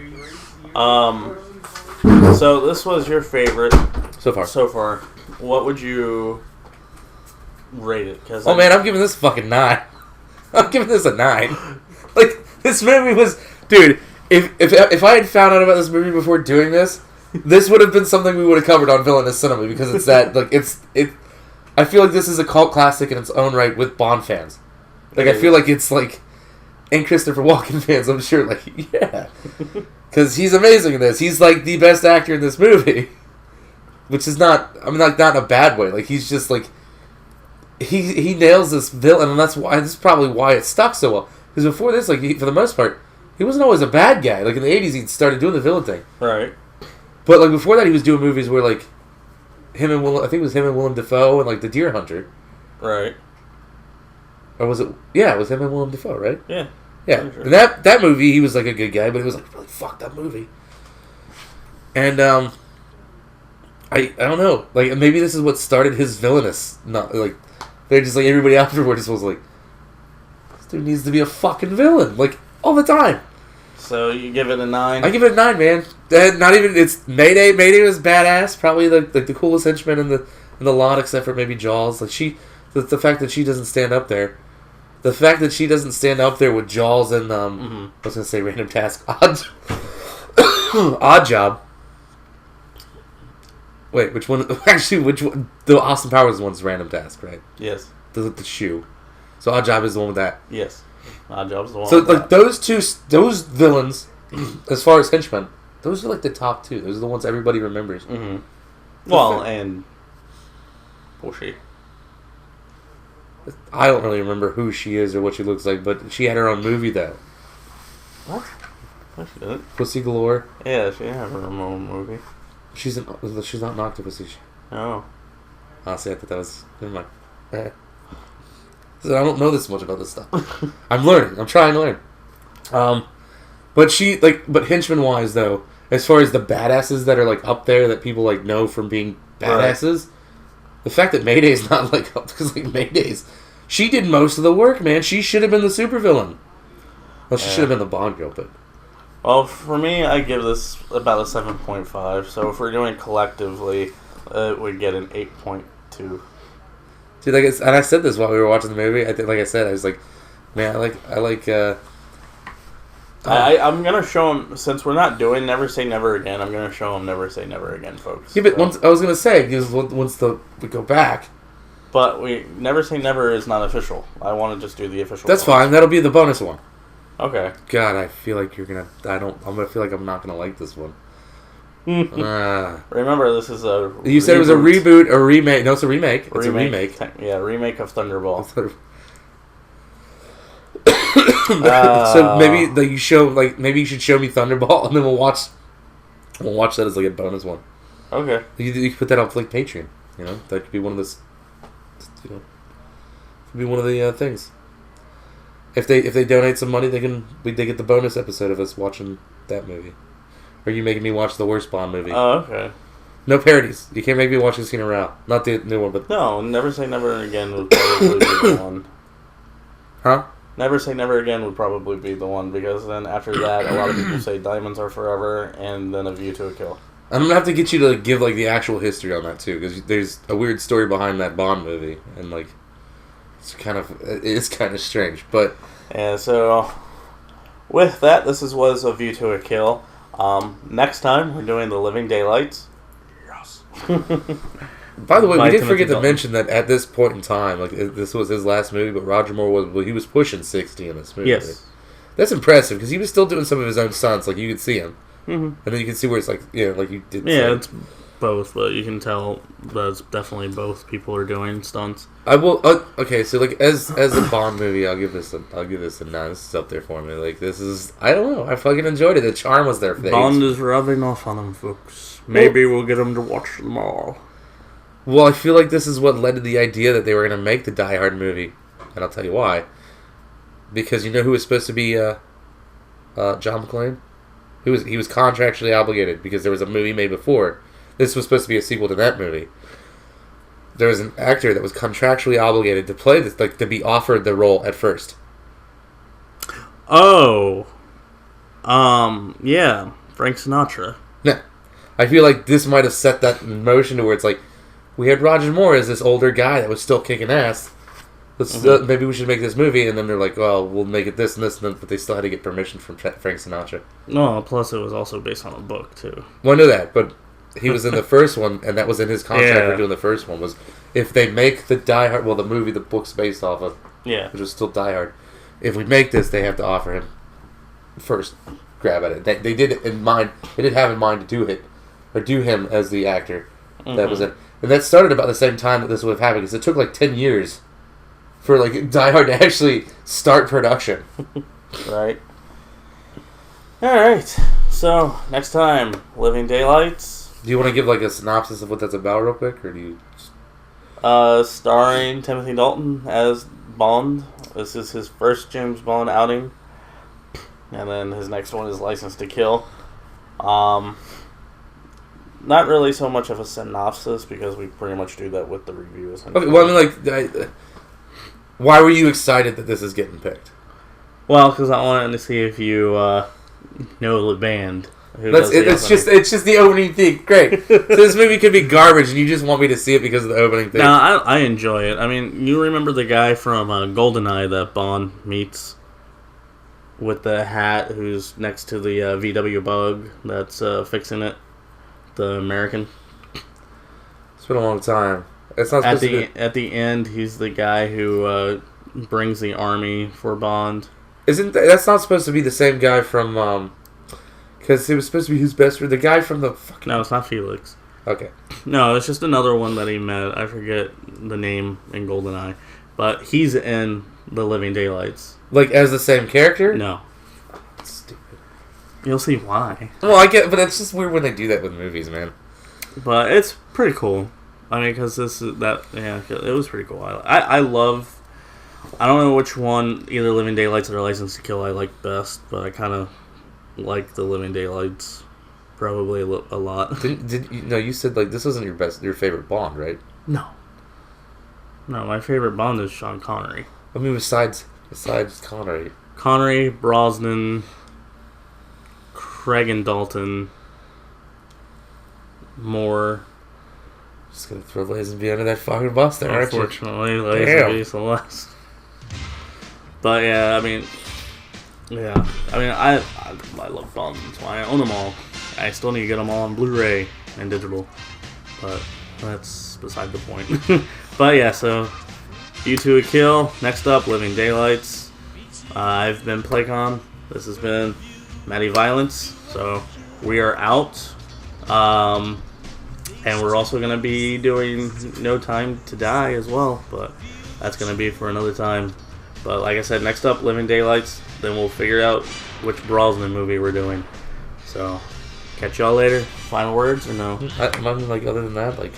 So this was your favorite so far. What would you rate it? Oh man, I'm giving this a fucking 9. I'm giving this a 9. Like this movie was, dude. If I had found out about this movie before doing this, this would have been something we would have covered on Villainous Cinema because it's that like it. I feel like this is a cult classic in its own right with Bond fans. Like I feel like it's like, and Christopher Walken fans. I'm sure, like yeah, because he's amazing in this. He's like the best actor in this movie, which is not. I mean, like not in a bad way. Like he's just like. He nails this villain, and this is probably why it stuck so well. Because before this, like for the most part, He wasn't always a bad guy. Like, in the 80s, he started doing the villain thing. Right. But, like, before that, he was doing movies where, like, I think it was him and Willem Dafoe and, like, The Deer Hunter. Right. Or was it... Yeah, it was him and Willem Dafoe, right? Yeah. Yeah. Sure. And that movie, he was, like, a good guy, but it was, like, really fucked up movie. And, I don't know. Like, maybe this is what started his villainous. Not, like, they're just, like, everybody afterwards was like, this dude needs to be a fucking villain. Like, all the time. So you give it a 9? I give it a 9, man. Not even... It's... Mayday. Mayday was badass. Probably, the coolest henchman in the lot, except for maybe Jaws. Like, she... The fact that she doesn't stand up there. The fact that she doesn't stand up there with Jaws and, I was going to say Random Task. Odd Job. Wait, which one? Actually, which one? The Austin Powers one's Random Task, right? Yes. The shoe. So Odd Job is the one with that. Yes. Odd Job's the one. So, like, those villains, as far as henchmen, those are, like, the top two. Those are the ones everybody remembers. Mm-hmm. Well, and... Bushy. I don't really remember who she is or what she looks like, but she had her own movie, though. What? No, she didn't. Pussy Galore. Yeah, she had her own movie. She's not an octopus, is she? Oh. Honestly, I thought that was... Never mind. So I don't know this much about this stuff. I'm learning. I'm trying to learn. But henchman-wise, though, as far as the badasses that are, like, up there that people, like, know from being badasses, right. The fact that Mayday's not, like, up, because, like, Mayday's... She did most of the work, man. She should have been the supervillain. Well, she should have been the Bond girl, but... Well, for me, I give this about a 7.5. So if we're doing collectively, we get an 8.2. Dude, and I said this while we were watching the movie. Like I said, I was like, man, I'm gonna show him, since we're not doing Never Say Never Again. I'm gonna show him Never Say Never Again, folks. Yeah, but I was gonna say, because once we go back, but Never Say Never is not official. I want to just do the official. That's fine. That'll be the bonus one. Okay. God, I feel like you're gonna. I'm gonna feel like I'm not gonna like this one. Remember, this is a. You said it was a reboot, a remake. No, it's a remake. It's a remake. Yeah, remake of Thunderball. So maybe you should show me Thunderball, and then we'll watch that as like a bonus one. Okay. You can put that on like Patreon. You know, that could be one of the. Could be one of the things. If they donate some money, they get the bonus episode of us watching that movie. Or are you making me watch the worst Bond movie? Oh, okay. No parodies. You can't make me watch Casino Royale. Not the new one, but... No, Never Say Never Again would probably be the one. Huh? Never Say Never Again would probably be the one, because then after that, a lot of people say Diamonds Are Forever, and then A View to a Kill. I'm going to have to get you to give like the actual history on that, too, because there's a weird story behind that Bond movie, and like... It's kind of strange, but... Yeah, so... With that, this was A View to a Kill. Next time, we're doing The Living Daylights. Yes. By the way, we did forget to mention that at this point in time, like this was his last movie, but Roger Moore was pushing 60 in this movie. Yes. That's impressive, because he was still doing some of his own stunts, like you could see him. Mm-hmm. And then you can see where it's like, like you did. Yeah, it's both, but you can tell that's definitely both people are doing stunts. I will. Okay, so like as a Bond movie, I'll give this a 9. This is up there for me. Like this is, I don't know, I fucking enjoyed it. The charm was there. Bond is rubbing off on them, folks. Maybe we'll get them to watch them all. Well, I feel like this is what led to the idea that they were going to make the Die Hard movie, and I'll tell you why. Because you know who was supposed to be John McClane? He was contractually obligated because there was a movie made before. This was supposed to be a sequel to that movie. There was an actor that was contractually obligated to play this, like to be offered the role at first. Oh, yeah, Frank Sinatra. Yeah, I feel like this might have set that in motion to where it's like, we had Roger Moore as this older guy that was still kicking ass. Maybe we should make this movie, and then they're like, well, we'll make it this and this, and then, but they still had to get permission from Frank Sinatra. No, plus it was also based on a book, too. Well, I know that, but he was in the first one, and that was in his contract for doing the first one, was if they make the Die Hard, well, the movie the book's based off of, which was still Die Hard, if we make this, they have to offer him first grab at it. They did it in mind, they did have in mind to do it, or do him as the actor that was it. And that started about the same time that this would have happened, because it took like 10 years for like Die Hard to actually start production. Right. Alright, so next time, Living Daylights. Do you want to give like a synopsis of what that's about real quick, or do you? Starring Timothy Dalton as Bond. This is his first James Bond outing. And then his next one is License to Kill. Not really so much of a synopsis because we pretty much do that with the reviews. Okay, well, I mean, why were you excited that this is getting picked? Well, because I wanted to see if you know the band. It's just the opening theme. Great. So this movie could be garbage, and you just want me to see it because of the opening theme. No, I enjoy it. I mean, you remember the guy from GoldenEye that Bond meets with the hat, who's next to the VW Bug that's fixing it, the American. It's been a long time. It's not at the end. He's the guy who brings the army for Bond. That's not supposed to be the same guy from? Because it was supposed to be his best friend. The guy from the fucking... No, it's not Felix. Okay. No, it's just another one that he met. I forget the name in GoldenEye. But he's in The Living Daylights. Like, as the same character? No. That's stupid. You'll see why. Well, I get... But it's just weird when they do that with movies, man. But it's pretty cool. I mean, because this is... Yeah, it was pretty cool. I love... I don't know which one, either Living Daylights or License to Kill I like best, but I kind of... like The Living Daylights probably a lot. You said like this wasn't your favorite Bond, right? No, my favorite Bond is Sean Connery. I mean, besides Connery, Brosnan, Craig and Dalton, Moore. Just gonna throw Lazenby under that fucking bus there, aren't you? Unfortunately, Lazenby's the last. But yeah, I mean. Yeah, I mean, I love Bond, that's why I own them all. I still need to get them all on Blu-ray and digital, but that's beside the point. But yeah, so, View to a Kill. Next up, Living Daylights. I've been Playcon. This has been Matty Violence. So, we are out. And we're also going to be doing No Time to Die as well, but that's going to be for another time. But like I said, next up, Living Daylights. Then we'll figure out which Brosnan movie we're doing. So, catch y'all later. Final words or no? Like other than that, like,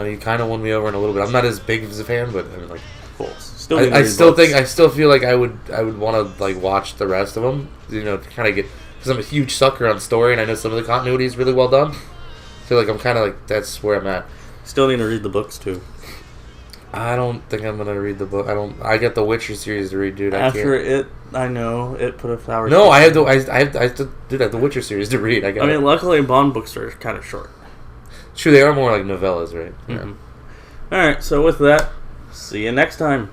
you kind of won me over in a little bit. I'm not as big of a fan, but I mean, like, Cool. I still feel like I would want to like watch the rest of them. You know, to kind of get, because I'm a huge sucker on story, and I know some of the continuity is really well done. So like I'm kind of like that's where I'm at. Still need to read the books too. I don't think I'm gonna read the book. I got the Witcher series to read, dude. I know it put a flower. No, I have the Witcher series to read. I mean, luckily Bond books are kind of short. True, they are more like novellas, right? Mm-hmm. Yeah. All right, so with that, see you next time.